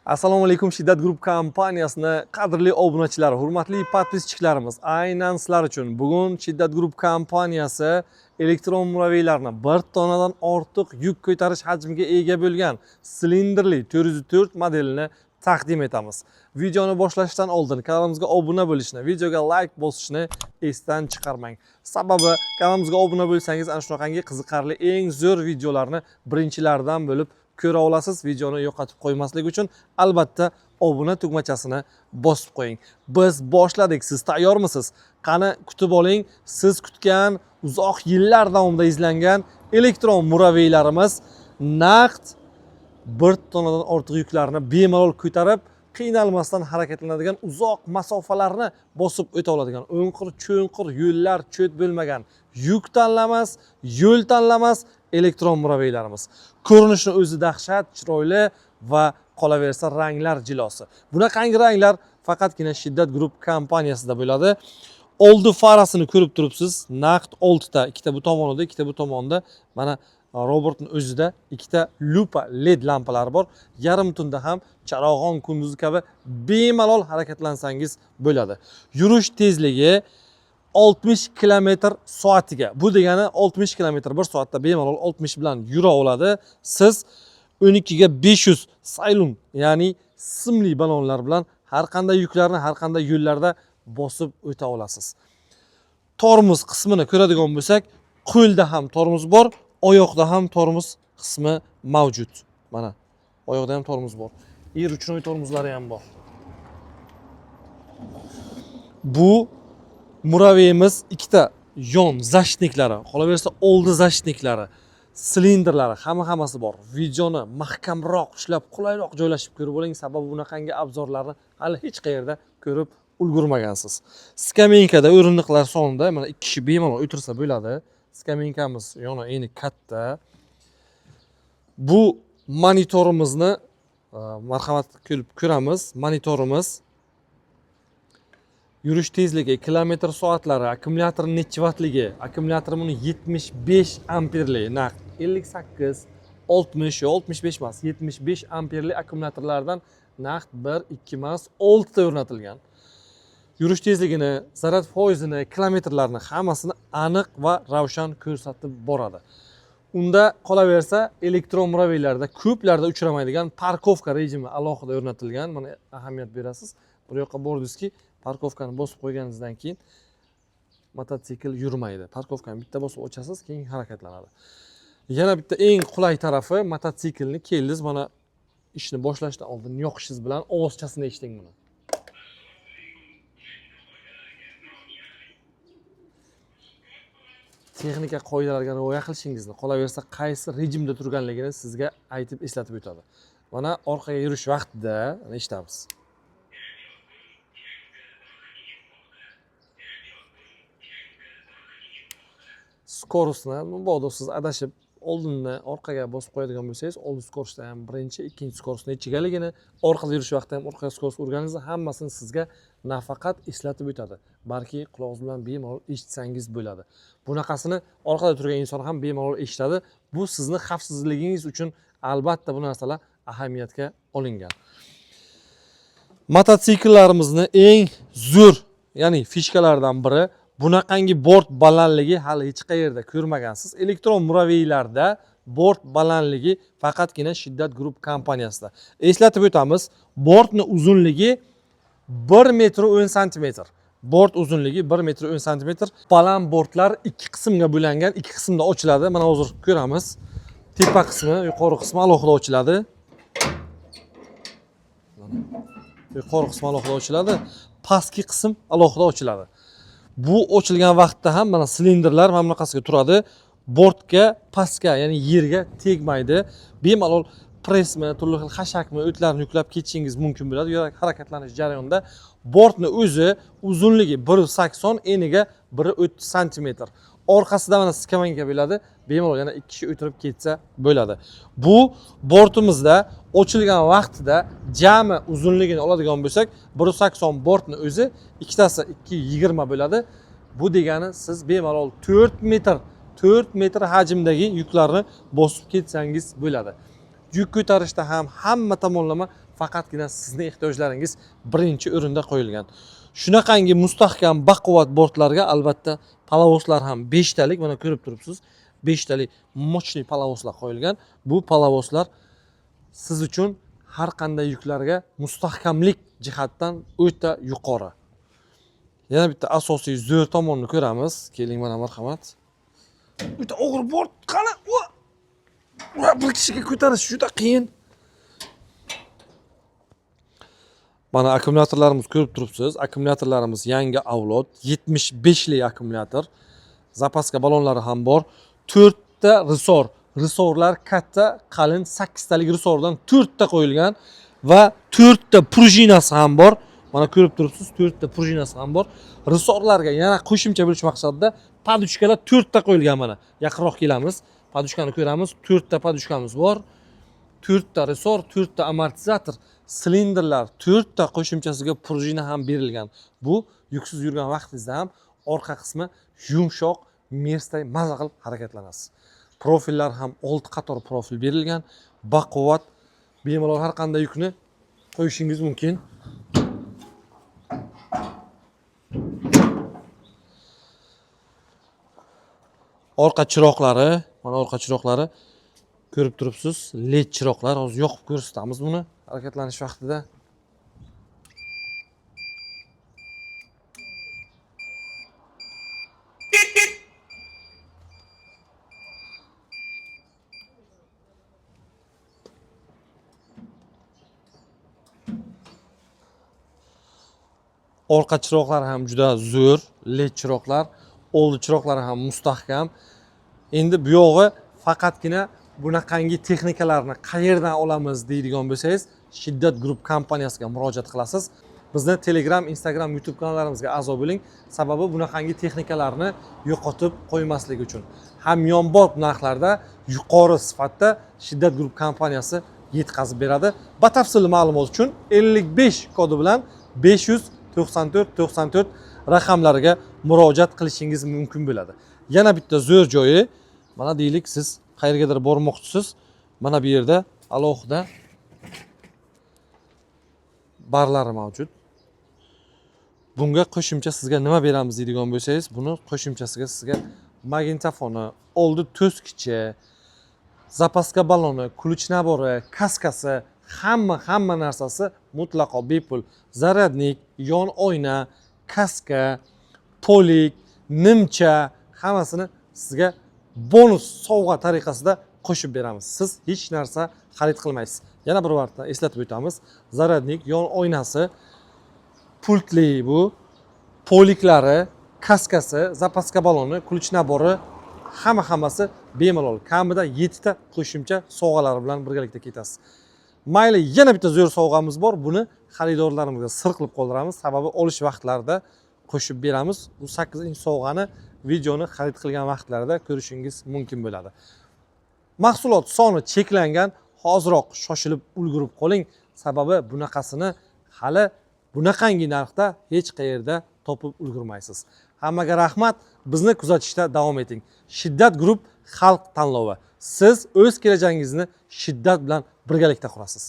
Assalomu alaykum, Shiddat Group kompaniyasining qadrli obunachilar, hurmatli podpischilarimiz. Aynan sizlar uchun bugun Shiddat Group kompaniyasi elektron murabbiylarni 1 tonadan ortiq yuk ko'tarish hajmiga ega bo'lgan silindrli 404 modelini taqdim etamiz. Videoni boshlashdan oldin kanalimizga obuna bo'lishni, videoga like bosishni esdan chiqarmang. Sababi kanalimizga obuna bo'lsangiz ana shunaqangi qiziqarli eng zo'r videolarni birinchilardan bo'lib ko'ra olasiz. Videoni yo'qotib qo'ymaslik uchun albatta obuna tugmachasini bosib qo'ying. Biz boshladik. Siz tayyormisiz? Qani kutib oling. Siz kutgan, uzoq yillar davomida izlangan elektron murabbiylarimiz naqd 1 tonadan ortiq yuklarni bemalol ko'tarib, qiynalmasdan harakatlanadigan, uzoq masofalarni bosib o'ta oladigan, o'nqir-cho'nqir yo'llar cho't bo'lmagan, yuk tanlamas, yo'l tanlamas elektron murabbiylarimiz. Ko'rinishni o'zi dahshat, chiroyli va qolaversa ranglar jilosi. Bunaqangi ranglar faqatgina Shiddat Group kompaniyasida bo'ladi. Oldi farasini ko'rib turibsiz. Naqd 6 ta, ikkita bu tomonida, ikkita bu tomonda. Mana robotning o'zida ikkita lupa LED lampalari bor. Yarim tunda ham charog'on kunduzi kabi bemalol harakatlansangiz bo'ladi. Yurish tezligi 60 km/soatiga. Bu degani 60 km/soatda bemalol 60 bilan yura oladi. Siz 12 ga 500 saylun, ya'ni simli balonlar bilan har qanday yuklarni har qanday yo'llarda bosib o'ta olasiz. Tormoz qismini ko'radigan bo'lsak, qo'lda ham tormoz bor, oyoqda ham tormoz qismi mavjud. Mana oyoqda ham tormoz bor. Ruchnoy tormozlari ham bor. Bu murabbiyimiz ikkita yon zashtniklari, qolaversa oldi zashtniklari, silindrlari hammasi bor. Videoni mahkamroq ushlab, qulayroq joylashib ko'rib oling, sababi bunaqangi obzorlarni hali hech qayerda ko'rib ulgurmagansiz. Skameykada o'rindiqlar sonida mana 2 kishi bemalol o'tirsa bo'ladi. Skameykamiz yona eni katta. Bu monitorimizni marhamat ko'rib ko'ramiz. Monitorimiz yurish tezligi, kilometr soatlari, akkumulyator necha vattligi, akkumulyator buni 75 amperli, naqd 58, 60 yo 65 emas, 75 amperli akkumulyatorlardan naqd 1, 2 emas, 6 ta o'rnatilgan. Yurish tezligini, zarar foizini, kilometrlarni hammasini aniq va ravshan ko'rsatib boradi. Unda qolaversa elektron murabbiylarda ko'plarda uchramaydigan parkovka rejimi alohida o'rnatilgan. Mana ahamiyat berasiz. Bu yoqqa bordingizki, parkovkani bosib qo'yganingizdan keyin mototsikl yurmaydi. Parkovkani bitta bosib ochasiz, keyin harakatlanadi. Yana bitta eng qulay tarafi, mototsiklni keldingiz, mana ishni boshlashdan oldin yoqishingiz bilan ovozchasini eshiting buni. Texnika qoidalariga rioya qilishingizni, qolaversa qaysi rejimda turganligini sizga aytib eslatib o'tadi. Mana orqaga yurish vaqtida eshitamiz. Skorostni, mabodo siz adashib oldindan orqaga bosib qo'yadigan bo'lsangiz, old skorosda ham birinchi, ikkinchi skorosni nechigaligini, orqada yurish vaqtida ham orqaga skoros urganingizda hammasini sizga nafaqat eslatib o'tadi, balki quloqingiz bilan bemalol eshitsangiz bo'ladi. Bunaqasini orqada turgan inson ham bemalol eshitadi. Bu sizni xavfsizligingiz uchun albatta bu narsalar ahamiyatga olingan. Mototsikllarimizni eng zo'r, ya'ni fishkalaridan biri bunaqangi bort balandligi hali hech qayerda ko'rmagansiz. Elektron murabbiylarda bort balandligi faqatgina Shiddat Group kompaniyasida. Eslatib o'tamiz, bortning uzunligi 1 metr 10 sm. Bort uzunligi 1 metr 10 sm. Baland bortlar ikki qismga bo'lingan, ikki qismda ochiladi. Mana hozir ko'ramiz. Tepa qismi, yuqori qismi alohida ochiladi. Yuqori qismi alohida ochiladi, pastki qism alohida ochiladi. Bu ochilgan vaqtda ham mana silindrlar mana bunaqasiga turadi. Bortga, pastga, ya'ni yerga tegmaydi. Bemalol pressmi, turli xil xashakmi, o'tlarni yuklab ketishingiz mumkin bo'ladi. Yo'l harakatlanish jarayonida bortning o'zi uzunligi 1.80, eniga 1.30 sm. Orqasida mana skameynka bo'ladi. Bemalol yana 2 kishi o'tirib ketsa bo'ladi. Bu bortimizda ochilgan vaqtida jami uzunligini oladigan bo'lsak, 1.80 bortning o'zi ikkitasi 2.20 bo'ladi. Bu degani siz bemalol 4 metr hajmdagi yuklarni bosib ketsangiz bo'ladi. Yuk ko'tarishda ham hamma tomonlama faqatgina sizning ehtiyojlaringiz birinchi o'rinda qo'yilgan. Shunaqangi mustahkam, baquvvat bortlarga albatta palavoslar ham 5 talik, mana ko'rib turibsiz, 5 talik mochli palavoslar qo'yilgan. Bu palavoslar siz uchun har qanday yuklarga mustahkamlik jihatdan o'ta yuqori. Yana bitta asosiy zo'r tomonni ko'ramiz. Keling, mana marhamat. O'ta og'ir bort qani. Bir kishiga ko'tarish juda qiyin. Mana akkumulyatorlarimiz ko'rib turibsiz. Akkumulyatorlarimiz yangi avlod, 75 lik akkumulyator. Zapaska balonlari ham bor. 4 ta risor. Risorlar katta, qalin 8 talik risordan 4 ta qo'yilgan va 4 ta prujinasi ham bor. Mana ko'rib turibsiz, 4 ta prujinasi ham bor. Risorlarga yana qo'shimcha bo'lish maqsadida paduchkalar 4 ta qo'yilgan mana. Yaqinroq kelamiz. Paduchkani ko'ramiz. 4 ta paduchkamiz bor. 4 ta risor, 4 ta amortizator, silindrlar, 4 ta qo'shimchasiga prujina ham berilgan. Bu yuksiz yurgan vaqtingizda ham orqa qismi yumshoq, mersday maza qilib harakatlanasiz. Profillar ham 6 qator profil berilgan, baquvvat, bemalol har qanday yukni qo'yishingiz mumkin. Orqa chiroqlari, mana orqa chiroqlari ko'rib turibsiz, led chiroqlar. Hozir yoqib ko'rsatamiz buni harakatlanish vaqtida. Orqa chiroqlar ham juda zo'r, led chiroqlar, oldi chiroqlari ham mustahkam. Endi bu yog'i faqatgina bunaqangi texnikalarni qayerdan olamiz deydigan bo'lsangiz, Shiddat Group kompaniyasiga murojaat qilasiz. Bizni Telegram, Instagram, YouTube kanallarimizga a'zo bo'ling. Sababi bunaqangi texnikalarni yo'qotib qo'ymaslik uchun. Hamyonbop narxlarda, yuqori sifatda Shiddat Group kompaniyasi yetkazib beradi. Batafsil ma'lumot uchun 55 kodi bilan 594 raqamlariga murojaat qilishingiz mumkin bo'ladi. Yana bitta zo'r joyi, mana deylik siz qayergadir bormoqchisiz. Mana bu yerda alohida barlari mavjud. Bunga qo'shimcha sizga nima beramiz deydigan bo'lsangiz, buni qo'shimchasiga sizga magnitofoni, oldi to'sqichi, zapaska baloni, ключ nabori, kaskasi, hamma narsasi mutlaqo bepul. Zaryadnik, yon oyna, kaska, polik, nimcha hammasini sizga bonus sovg'a tariqasida qo'shib beramiz. Siz hech narsa xarid qilmaysiz. Yana bir marta eslatib o'tamiz. Zaryadnik, yon oynasi, pultli bu, poliklari, kaskasi, zapaska baloni, ключ nabori hammasi bemalol. Kamida 7 ta qo'shimcha sovg'alari bilan birgalikda ketasiz. Mayli, yana bitta zo'r sovg'amiz bor. Buni xaridorlarimizga sir qilib qoldiramiz. Sababi olish vaqtlarida qo'shib beramiz. Bu 8-sovg'ani videoni xarid qilgan vaqtlarida ko'rishingiz mumkin bo'ladi. Mahsulot soni cheklangan, hoziroq shoshilib ulgurib qoling. Sababi bunaqasini hali bunaqangi narxda hech qayerda topib ulgurmaysiz. Hammaga rahmat. Bizni kuzatishda davom eting. Shiddat Group xalq tanlovi. Siz o'z kelajagingizni shiddat bilan birgalikda qurasiz.